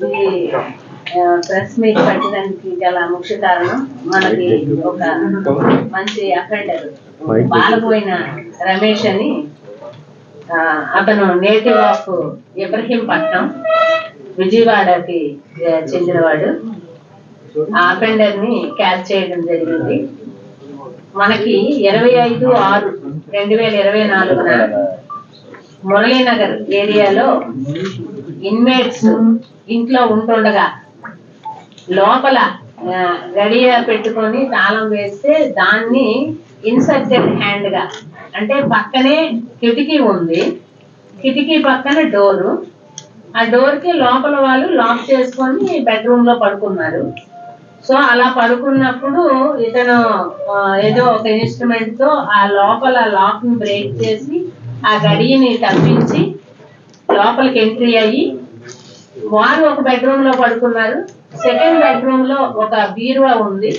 ఈ press meet పెట్టడానికి గల ముఖ్య కారణం మనకి ఒక మంచి అఫెండర్ బాలబోయిన రమేష్ అని అతను నేటివ్ ఆఫ్ ఇబ్రహీంపట్నం విజయవాడకి చెందినవాడు. ఆ అఫెండర్ ని క్యాచ్ చేయడం జరిగింది. మనకి 25/6/2024 మురళీనగర్ ఏరియాలో ఇన్మేట్స్ ఇంట్లో ఉంటుండగా లోపల గడియ పెట్టుకొని తాళం వేస్తే దాన్ని ఇన్సర్టెడ్ హ్యాండ్ గా, అంటే పక్కనే కిటికీ ఉంది, కిటికీ పక్కన డోరు, ఆ డోర్ కి లోపల వాళ్ళు లాక్ చేసుకొని బెడ్రూమ్ లో పడుకున్నారు. సో అలా పడుకున్నప్పుడు ఇతను ఏదో ఒక ఇన్స్ట్రుమెంట్ తో ఆ లోపల లాక్ ని బ్రేక్ చేసి ఆ గడియని తప్పించి లోపలికి ఎంట్రీ అయ్యి వారు ఒక బెడ్రూమ్ లో పడుకున్నారు. సెకండ్ బెడ్రూమ్ లో ఒక బీరువా ఉంది.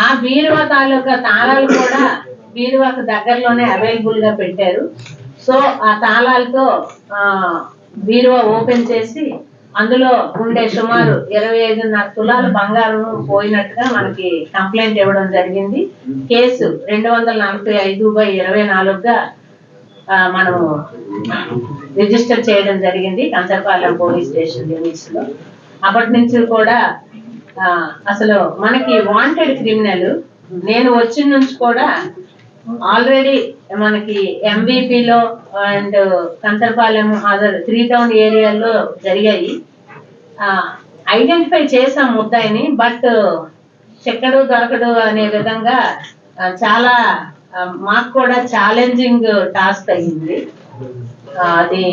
ఆ బీరువా తాలూకా తాళాలు కూడా బీరువాకు దగ్గరలోనే అవైలబుల్ గా పెట్టారు. సో ఆ తాళాలతో బీరువా ఓపెన్ చేసి అందులో ఉండే సుమారు 25.5 తులాల బంగారం పోయినట్టుగా మనకి కంప్లైంట్ ఇవ్వడం జరిగింది. కేసు 245/24గా మనము రిజిస్టర్ చేయడం జరిగింది కంచరపాలెం పోలీస్ స్టేషన్ లిమిట్స్ లో. అప్పటి నుంచి కూడా అసలు మనకి వాంటెడ్ క్రిమినల్ నేను వచ్చిన నుంచి కూడా ఆల్రెడీ మనకి ఎంవిపిలో అండ్ కంచరపాలెం అదర్ 3 టౌన్ ఏరియాలో జరిగాయి. ఐడెంటిఫై చేసాం ముద్దాయిని, బట్ చెక్కడు దొరకడు అనే విధంగా చాలా మాకు కూడా ఛాలెంజింగ్ టాస్క్ అయ్యింది. అది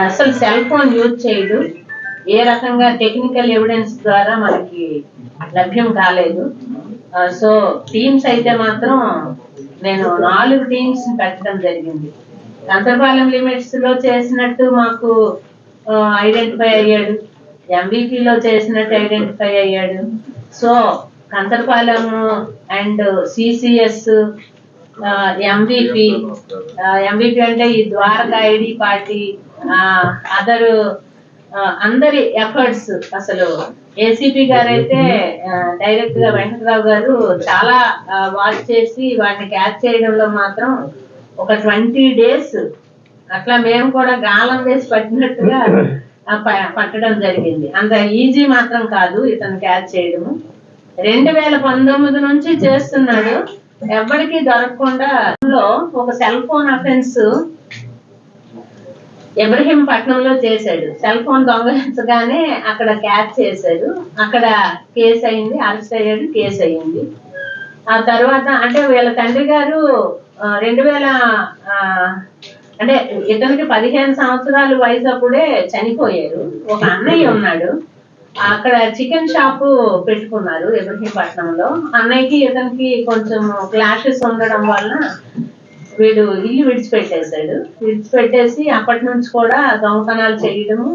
అసలు సెల్ ఫోన్ యూజ్ చేయడు, ఏ రకంగా టెక్నికల్ ఎవిడెన్స్ ద్వారా మనకి లభ్యం కాలేదు. సో టీమ్స్ అయితే మాత్రం నేను 4 టీమ్స్ పెట్టడం జరిగింది. కంచరపాలెం లిమిట్స్ లో చేసినట్టు మాకు ఐడెంటిఫై అయ్యాడు, ఎంవిపిలో చేసినట్టు ఐడెంటిఫై అయ్యాడు. So Kancharapalem and CCS MVP అంటే ఈ ద్వారకా ఐడి పార్టీ అదర్ అందరి ఎఫర్ట్స్, అసలు ఏసీపీ గారు అయితే డైరెక్ట్ గా వెంకటరావు గారు చాలా వాచ్ చేసి వాటిని క్యాచ్ చేయడంలో మాత్రం ఒక 20 days అట్లా మేము కూడా గాలం వేసి పట్టినట్టుగా పట్టడం జరిగింది. అంత ఈజీ మాత్రం కాదు ఇతను క్యాచ్ చేయడము. 2019 నుంచి చేస్తున్నాడు, ఎవరికి దొరకకుండా. ఒక సెల్ ఫోన్ అఫెన్స్ ఇబ్రహీంపట్నంలో చేశాడు. సెల్ ఫోన్ దొంగలించగానే అక్కడ క్యాచ్ చేశాడు, అక్కడ కేసు అయింది, అరెస్ట్ అయ్యాడు, కేసు అయింది. ఆ తర్వాత అంటే వీళ్ళ తండ్రి గారు 2000 అంటే ఇతనికి 15 సంవత్సరాల వయసు అప్పుడే చనిపోయారు. ఒక అన్నయ్య ఉన్నాడు, అక్కడ చికెన్ షాపు పెట్టుకున్నారు ఇబ్రహీంపట్నంలో. అన్నయ్యకి ఇతనికి కొంచెం క్లాషెస్ ఉండడం వలన వీడు ఇల్లు విడిచిపెట్టేసి అప్పటి నుంచి కూడా దొంగతనాలు చేయడము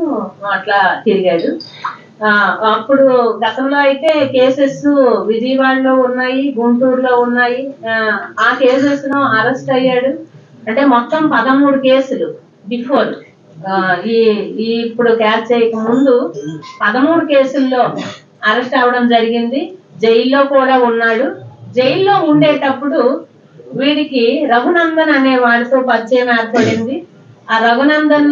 అట్లా తిరిగాడు. అప్పుడు గతంలో అయితే కేసెస్ విజయవాడలో ఉన్నాయి, గుంటూరులో ఉన్నాయి. ఆ కేసెస్ లో అరెస్ట్ అయ్యాడు. అంటే మొత్తం 13 కేసులు బిఫోర్ ఇప్పుడు క్యాచ్ చేయక ముందు 13 కేసుల్లో అరెస్ట్ అవ్వడం జరిగింది. జైల్లో కూడా ఉన్నాడు. జైల్లో ఉండేటప్పుడు వీడికి రఘునందన్ అనే వాడితో పరిచయం ఏర్పడింది. ఆ రఘునందన్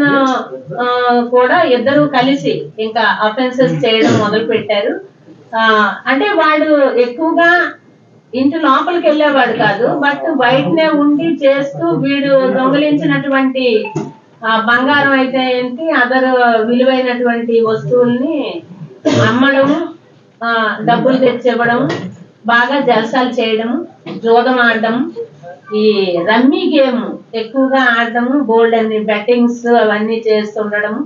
కూడా ఇద్దరు కలిసి ఇంకా అఫెన్సెస్ చేయడం మొదలు పెట్టారు. అంటే వాడు ఎక్కువగా ఇంటి లోపలికి వెళ్ళేవాడు కాదు, బట్ బయటనే ఉండి చేస్తూ వీడు దొంగలించినటువంటి బంగారం అయితే ఏంటి అదర్ విలువైనటువంటి వస్తువుల్ని అమ్మడం, డబ్బులు తెచ్చివ్వడం, బాగా జల్సాలు చేయడం, జోదం ఆడడం, ఈ రమ్మీ గేమ్ ఎక్కువగా ఆడటము, బోల్డ్ అన్ని బెట్టింగ్స్ అవన్నీ చేస్తుండడము,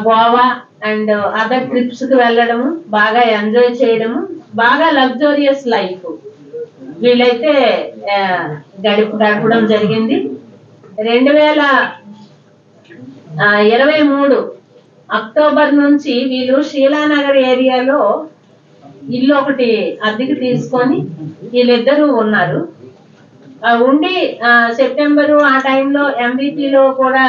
గోవా అండ్ అదర్ ట్రిప్స్ కి వెళ్ళడము, బాగా ఎంజాయ్ చేయడము, బాగా లగ్జూరియస్ లైఫ్ వీళ్ళైతే గడపడం జరిగింది. 2023 అక్టోబర్ నుంచి వీళ్ళు శీలానగర్ ఏరియాలో ఇల్లు ఒకటి అద్దెకి తీసుకొని వీళ్ళిద్దరూ ఉన్నారు. ఉండి సెప్టెంబరు ఆ టైంలో ఎంవిపిలో కూడా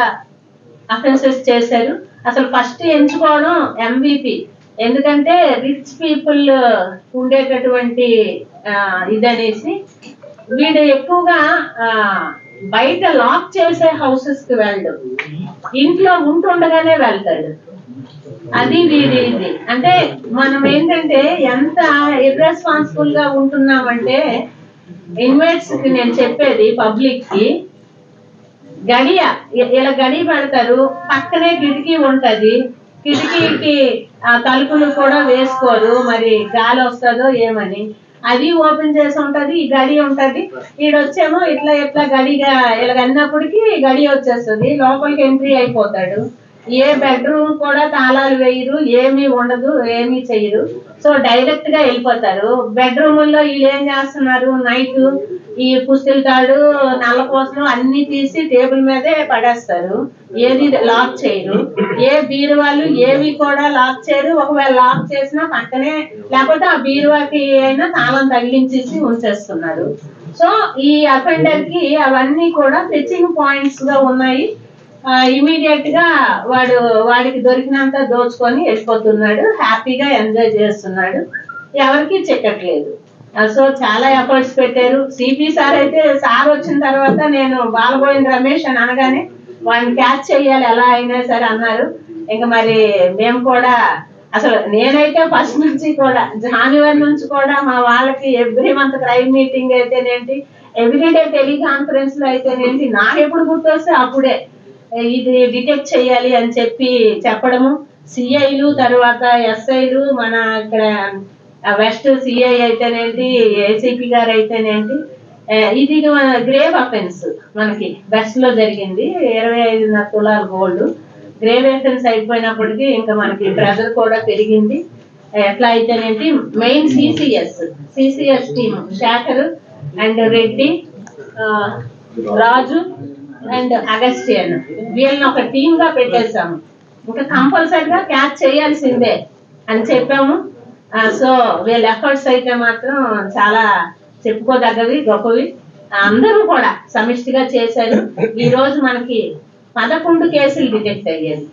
అఫెన్సెస్ చేశారు. అసలు ఫస్ట్ ఎంచుకోవడం MVP. ఎందుకంటే రిచ్ పీపుల్ ఉండేటటువంటి ఇదనేసి వీడు ఎక్కువగా బయట లాక్ చేసే హౌసెస్ కి వెళ్ళడు, ఇంట్లో ఉంటుండగానే వెళ్తాడు. అది వీడి ఇది. అంటే మనం ఏంటంటే ఎంత ఇర్రెస్పాన్సిబుల్ గా ఉంటున్నామంటే, ఇన్వైట్స్ కి నేను చెప్పేది పబ్లిక్ కి, గడియ ఇలా గడియ పెడతారు, పక్కనే కిటికీ ఉంటది, కిటికీకి తలుపులు కూడా వేసుకోరు, మరి గాలి వస్తుందో ఏమని, అది ఓపెన్ చేసి ఉంటది, ఈ గడి ఉంటది. ఈడొచ్చేమో ఇట్లా ఇట్లా గడిగా ఇలా అన్నప్పటికీ గడి వచ్చేస్తుంది, లోపలికి ఎంట్రీ అయిపోతాడు. ఏ బెడ్రూమ్ కూడా తాళాలు వేయరు, ఏమీ ఉండదు, ఏమీ చెయ్యరు. సో డైరెక్ట్ గా వెళ్ళిపోతారు. బెడ్రూముల్లో వీళ్ళు ఏం చేస్తున్నారు, నైట్ ఈ పుస్తల తాడు, నల్లపూసలు అన్ని తీసి టేబుల్ మీదే పడేస్తారు, ఏది లాక్ చేయరు. ఏ బీరువాలు ఏవి కూడా లాక్ చేయరు. ఒకవేళ లాక్ చేసినా పక్కనే, లేకపోతే ఆ బీరువాకి అయినా తాళం తగిలించేసి ఉంచేస్తున్నారు. సో ఈ అఫెండర్ కి అవన్నీ కూడా టచింగ్ పాయింట్స్ గా ఉన్నాయి. ఇమీడియట్ గా వాడికి దొరికినంత దోచుకొని వెళ్ళిపోతున్నాడు, హ్యాపీగా ఎంజాయ్ చేస్తున్నాడు, ఎవరికి చిక్కట్లేదు. సో చాలా ఎఫర్ట్స్ పెట్టారు. సిపి సార్ అయితే, సార్ వచ్చిన తర్వాత నేను బాలబోయిన రమేష్ అని అనగానే వాడిని క్యాచ్ చేయాలి ఎలా అయినా సరే అన్నారు. ఇంకా మరి మేము కూడా, అసలు నేనైతే ఫస్ట్ నుంచి కూడా జనవరి నుంచి కూడా మా వాళ్ళకి ఎవ్రీ మంత్ క్రైమ్ మీటింగ్ అయితేనేంటి, ఎవ్రీడే టెలికాన్ఫరెన్స్ లో అయితేనేంటి, నాకు ఎప్పుడు గుర్తొస్తే అప్పుడే ఇది డిటెక్ట్ చేయాలి అని చెప్పడము. సిఐలు, తర్వాత ఎస్ఐలు, మన ఇక్కడ వెస్ట్ సిఐ అయితేనేంటి, ఏసీపీ గారు అయితేనేంటి, ఇది గ్రేవ్ అఫెన్స్ మనకి వెస్ట్ లో జరిగింది. 25.5 తులాల గోల్డ్ గ్రేవ్ అఫెన్స్ అయిపోయినప్పటికీ ఇంకా మనకి ప్రెజర్ కూడా పెరిగింది. ఎట్లా అయితేనేంటి, main CCS team Shekhar and Reddy, Raju and Augustine, వీళ్ళని ఒక టీమ్ గా పెట్టేసాము. ఇంకా కంపల్సరిగా క్యాచ్ చేయాల్సిందే అని చెప్పాము. సో వీళ్ళ ఎఫర్ట్స్ అయితే మాత్రం చాలా చెప్పుకోదగ్గవి, గొప్పవి. అందరూ కూడా సమిష్టిగా చేశారు. ఈ రోజు మనకి 11 కేసులు డిటెక్ట్ అయ్యాయి.